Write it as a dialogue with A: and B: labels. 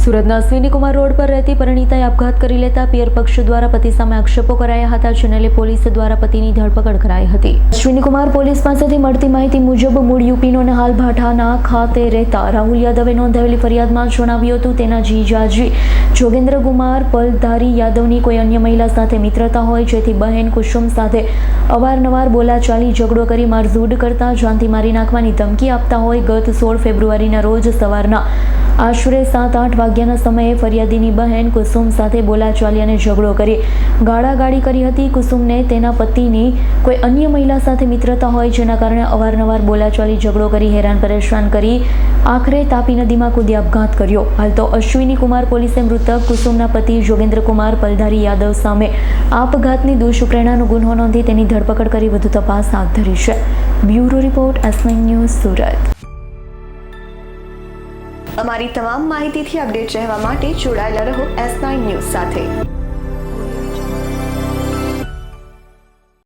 A: સુરતના અશ્વિનીકુમાર રોડ પર રહેતી પરિણીતાએ આપઘાત કરી લેતા પિયર પક્ષ દ્વારા પતિ સામે આક્ષેપો કરાયા હતા, જેને લઈ પોલીસ દ્વારા પતિની ધરપકડ કરાઈ હતી. અશ્વિનીકુમાર પોલીસ પાસેથી મળતી માહિતી મુજબ મૂળ યુપીનો અને હાલ ભાટાના ખાતે રહેતા રાહુલ યાદવે નોંધાવેલી ફરિયાદમાં જણાવ્યું હતું તેના જીજાજી જોગેન્દ્રકુમાર પલધારી યાદવની કોઈ અન્ય મહિલા સાથે મિત્રતા હોય, જેથી બહેન કુસુમ સાથે અવારનવાર બોલાચાલી ઝઘડો કરી મારઝૂડ કરતા જાનથી મારી નાખવાની ધમકી આપતા હોય. ગત 16 ફેબ્રુઆરીના રોજ સવારના આશરે 7-8 વાગ્યાના સમયે ફરિયાદીની બહેન કુસુમ સાથે બોલાચાલી અને ઝઘડો કરી ગાળાગાળી કરી હતી. કુસુમને તેના પતિની કોઈ અન્ય મહિલા સાથે મિત્રતા હોય, જેના કારણે અવારનવાર બોલાચાલી ઝઘડો કરી હેરાન પરેશાન કરી આખરે તાપી નદીમાં કૂદી આપઘાત કર્યો. હાલ તો અશ્વિનીકુમાર પોલીસે મૃતક કુસુમના પતિ જોગેન્દ્રકુમાર પલધારી યાદવ સામે આપઘાતની દુષ્પ્રેરણાનો ગુનો નોંધી તેની ધરપકડ કરી વધુ તપાસ હાથ ધરી છે. Bureau report S9 news Surat.
B: અમારી તમામ માહિતીથી અપડેટ રહેવા માટે જોડાયેલા રહો S9 ન્યૂઝ સાથે.